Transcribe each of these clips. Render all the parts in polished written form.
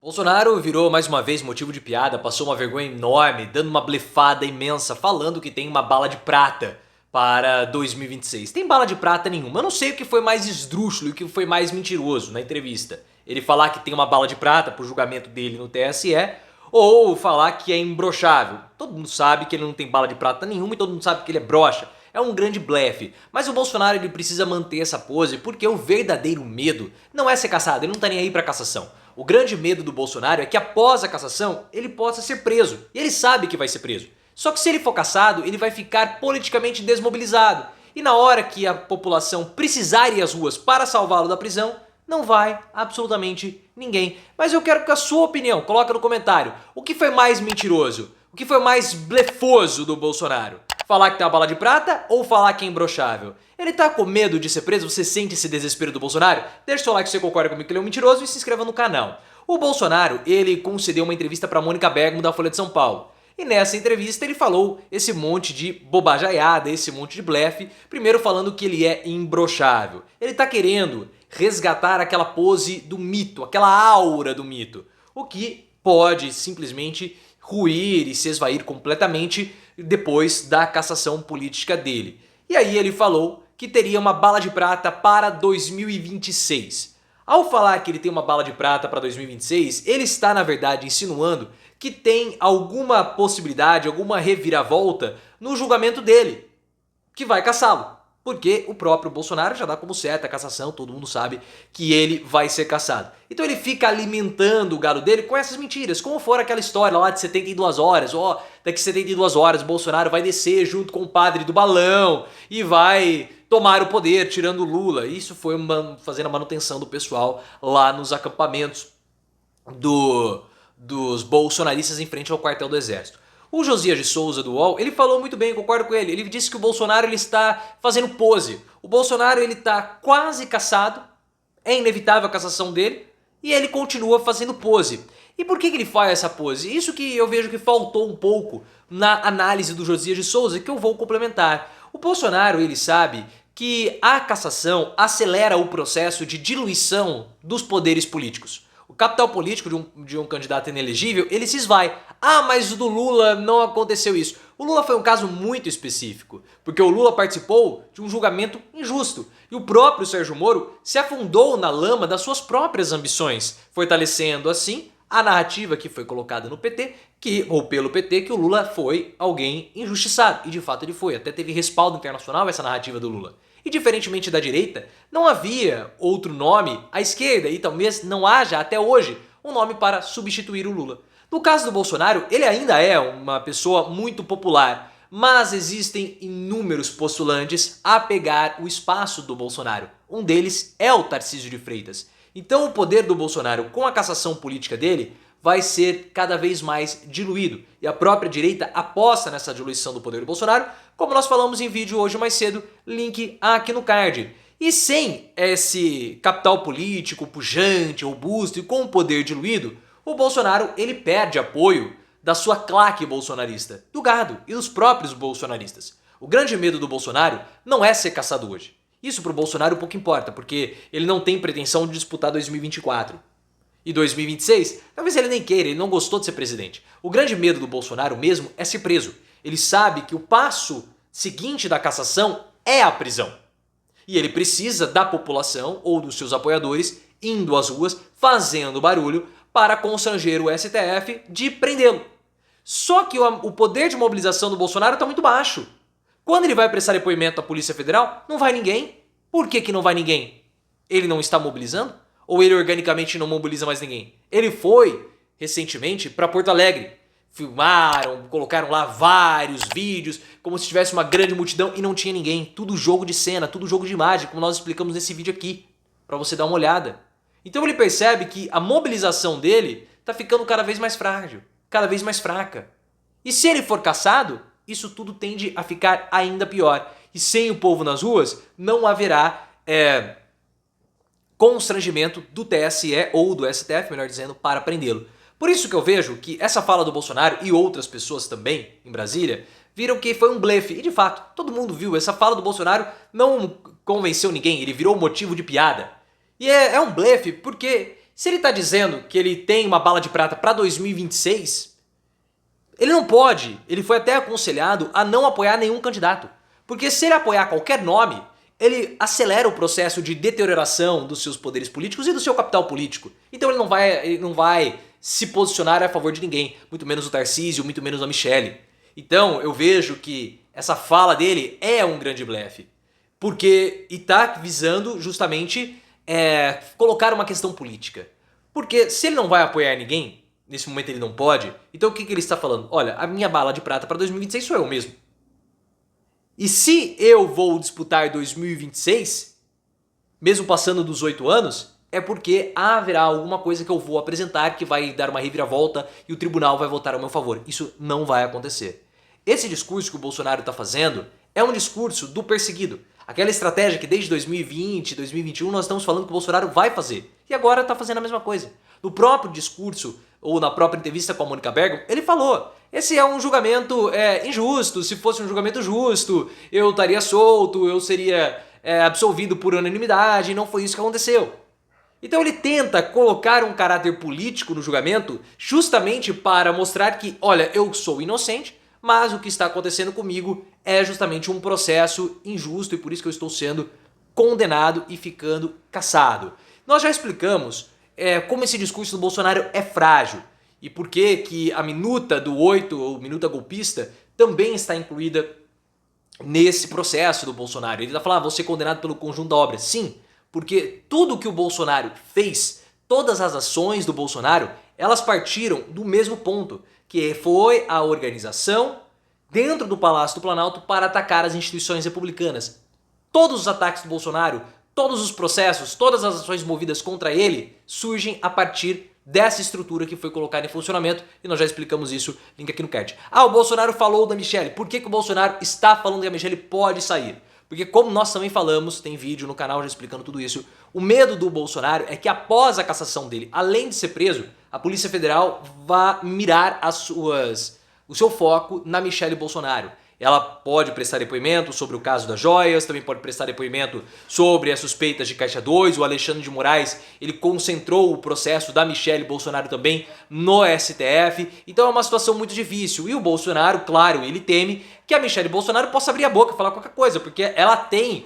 Bolsonaro virou mais uma vez motivo de piada, passou uma vergonha enorme, dando uma blefada imensa, falando que tem uma bala de prata para 2026. Tem bala de prata nenhuma. Eu não sei o que foi mais esdrúxulo e o que foi mais mentiroso na entrevista. Ele falar que tem uma bala de prata pro julgamento dele no TSE ou falar que é imbrochável. Todo mundo sabe que ele não tem bala de prata nenhuma e todo mundo sabe que ele é broxa. É um grande blefe. Mas o Bolsonaro ele precisa manter essa pose porque o verdadeiro medo não é ser caçado, ele não tá nem aí pra cassação. O grande medo do Bolsonaro é que após a cassação ele possa ser preso. E ele sabe que vai ser preso. Só que se ele for cassado, ele vai ficar politicamente desmobilizado. E na hora que a população precisar ir às ruas para salvá-lo da prisão, não vai absolutamente ninguém. Mas eu quero que a sua opinião, coloca no comentário. O que foi mais mentiroso? O que foi mais blefoso do Bolsonaro? Falar que tem uma bala de prata ou falar que é imbrochável? Ele tá com medo de ser preso? Você sente esse desespero do Bolsonaro? Deixa o seu like se você concorda comigo que ele é um mentiroso e se inscreva no canal. O Bolsonaro, ele concedeu uma entrevista para Mônica Bergamo da Folha de São Paulo. E nessa entrevista ele falou esse monte de bobajaiada, esse monte de blefe, primeiro falando que ele é imbrochável. Ele tá querendo resgatar aquela pose do mito, aquela aura do mito, o que pode simplesmente ruir e se esvair completamente depois da cassação política dele. E aí ele falou que teria uma bala de prata para 2026. Ao falar que ele tem uma bala de prata para 2026, ele está na verdade insinuando que tem alguma possibilidade, alguma reviravolta no julgamento dele, que vai caçá-lo. Porque o próprio Bolsonaro já dá como certa a cassação, todo mundo sabe que ele vai ser cassado. Então ele fica alimentando o gado dele com essas mentiras, como for aquela história lá de 72 horas, daqui 72 horas o Bolsonaro vai descer junto com o padre do balão e vai tomar o poder, tirando o Lula. Isso foi fazendo a manutenção do pessoal lá nos acampamentos dos bolsonaristas em frente ao quartel do Exército. O Josias de Souza do UOL, ele falou muito bem, eu concordo com ele. Ele disse que o Bolsonaro ele está fazendo pose. O Bolsonaro ele está quase cassado, é inevitável a cassação dele, e ele continua fazendo pose. E por que ele faz essa pose? Isso que eu vejo que faltou um pouco na análise do Josias de Souza, que eu vou complementar. O Bolsonaro ele sabe que a cassação acelera o processo de diluição dos poderes políticos. O capital político de um candidato inelegível, ele se esvai. Ah, mas o do Lula não aconteceu isso. O Lula foi um caso muito específico, porque o Lula participou de um julgamento injusto. E o próprio Sérgio Moro se afundou na lama das suas próprias ambições, fortalecendo assim a narrativa que foi colocada no PT, ou pelo PT, que o Lula foi alguém injustiçado. E de fato ele foi, até teve respaldo internacional essa narrativa do Lula. E diferentemente da direita, não havia outro nome à esquerda e talvez não haja até hoje um nome para substituir o Lula. No caso do Bolsonaro, ele ainda é uma pessoa muito popular, mas existem inúmeros postulantes a pegar o espaço do Bolsonaro. Um deles é o Tarcísio de Freitas. Então o poder do Bolsonaro com a cassação política dele vai ser cada vez mais diluído. E a própria direita aposta nessa diluição do poder do Bolsonaro, como nós falamos em vídeo hoje mais cedo, link aqui no card. E sem esse capital político pujante, robusto e com o poder diluído, o Bolsonaro ele perde apoio da sua claque bolsonarista, do gado e dos próprios bolsonaristas. O grande medo do Bolsonaro não é ser caçado hoje. Isso pro Bolsonaro pouco importa, porque ele não tem pretensão de disputar 2024. E 2026, talvez ele nem queira, ele não gostou de ser presidente. O grande medo do Bolsonaro mesmo é ser preso. Ele sabe que o passo seguinte da cassação é a prisão. E ele precisa da população ou dos seus apoiadores indo às ruas, fazendo barulho para constranger o STF de prendê-lo. Só que o poder de mobilização do Bolsonaro está muito baixo. Quando ele vai prestar depoimento à Polícia Federal, não vai ninguém. Por que não vai ninguém? Ele não está mobilizando? Ou ele organicamente não mobiliza mais ninguém? Ele foi recentemente para Porto Alegre. Filmaram, colocaram lá vários vídeos, como se tivesse uma grande multidão e não tinha ninguém. Tudo jogo de cena, tudo jogo de imagem, como nós explicamos nesse vídeo aqui, para você dar uma olhada. Então ele percebe que a mobilização dele está ficando cada vez mais frágil, cada vez mais fraca. E se ele for caçado, isso tudo tende a ficar ainda pior. E sem o povo nas ruas, não haverá constrangimento do TSE ou do STF, melhor dizendo, para prendê-lo. Por isso que eu vejo que essa fala do Bolsonaro e outras pessoas também em Brasília viram que foi um blefe. E de fato, todo mundo viu, essa fala do Bolsonaro não convenceu ninguém, ele virou motivo de piada. E é um blefe porque Se ele está dizendo que ele tem uma bala de prata para 2026, ele não pode, ele foi até aconselhado a não apoiar nenhum candidato. Porque se ele apoiar qualquer nome, ele acelera o processo de deterioração dos seus poderes políticos e do seu capital político. Então ele não vai se posicionar a favor de ninguém, muito menos o Tarcísio, muito menos a Michelle. Então eu vejo que essa fala dele é um grande blefe. Porque está visando justamente colocar uma questão política. Porque se ele não vai apoiar ninguém, nesse momento ele não pode, então o que ele está falando? Olha, a minha bala de prata para 2026 sou eu mesmo. E se eu vou disputar 2026, mesmo passando dos 8 anos, é porque haverá alguma coisa que eu vou apresentar que vai dar uma reviravolta e o tribunal vai votar ao meu favor. Isso não vai acontecer. Esse discurso que o Bolsonaro está fazendo é um discurso do perseguido. Aquela estratégia que desde 2020, 2021 nós estamos falando que o Bolsonaro vai fazer. E agora está fazendo a mesma coisa. No próprio discurso, ou na própria entrevista com a Mônica Bergamo, ele falou: esse é um julgamento injusto, se fosse um julgamento justo, eu estaria solto, eu seria absolvido por unanimidade, e não foi isso que aconteceu. Então ele tenta colocar um caráter político no julgamento justamente para mostrar que, olha, eu sou inocente, mas o que está acontecendo comigo é justamente um processo injusto e por isso que eu estou sendo condenado e ficando cassado. Nós já explicamos como esse discurso do Bolsonaro é frágil e por que a minuta do 8, ou minuta golpista, também está incluída nesse processo do Bolsonaro. Ele está falando, vou ser condenado pelo conjunto da obra. Sim, porque tudo que o Bolsonaro fez, todas as ações do Bolsonaro, elas partiram do mesmo ponto, que foi a organização dentro do Palácio do Planalto para atacar as instituições republicanas. Todos os ataques do Bolsonaro, todos os processos, todas as ações movidas contra ele surgem a partir dessa estrutura que foi colocada em funcionamento e nós já explicamos isso, link aqui no card. O Bolsonaro falou da Michelle. Por que o Bolsonaro está falando que a Michelle pode sair? Porque como nós também falamos, tem vídeo no canal já explicando tudo isso, o medo do Bolsonaro é que após a cassação dele, além de ser preso, a Polícia Federal vá mirar o seu foco na Michelle Bolsonaro. Ela pode prestar depoimento sobre o caso das joias, também pode prestar depoimento sobre as suspeitas de Caixa 2, o Alexandre de Moraes, ele concentrou o processo da Michelle Bolsonaro também no STF, então é uma situação muito difícil. E o Bolsonaro, claro, ele teme que a Michelle Bolsonaro possa abrir a boca e falar qualquer coisa, porque ela tem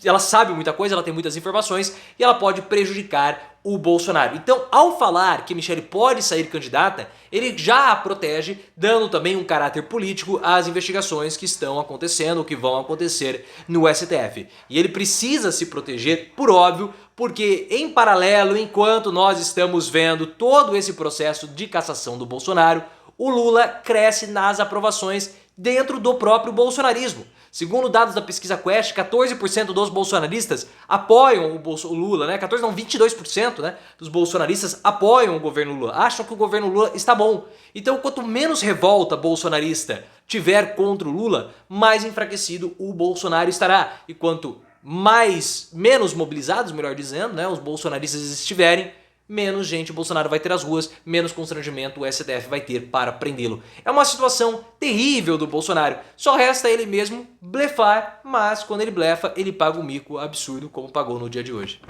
ela sabe muita coisa, ela tem muitas informações e ela pode prejudicar o Bolsonaro. Então, ao falar que Michelle pode sair candidata, ele já a protege, dando também um caráter político às investigações que estão acontecendo, que vão acontecer no STF. E ele precisa se proteger, por óbvio, porque em paralelo, enquanto nós estamos vendo todo esse processo de cassação do Bolsonaro, o Lula cresce nas aprovações dentro do próprio bolsonarismo. Segundo dados da pesquisa Quest, 14% dos bolsonaristas apoiam o Lula, né? 14 não, 22%, né, dos bolsonaristas apoiam o governo Lula, acham que o governo Lula está bom. Então, quanto menos revolta bolsonarista tiver contra o Lula, mais enfraquecido o Bolsonaro estará. E quanto menos mobilizados, melhor dizendo, né, os bolsonaristas estiverem, menos gente o Bolsonaro vai ter às ruas, menos constrangimento o STF vai ter para prendê-lo. É uma situação terrível do Bolsonaro. Só resta ele mesmo blefar, mas quando ele blefa, ele paga um mico absurdo como pagou no dia de hoje.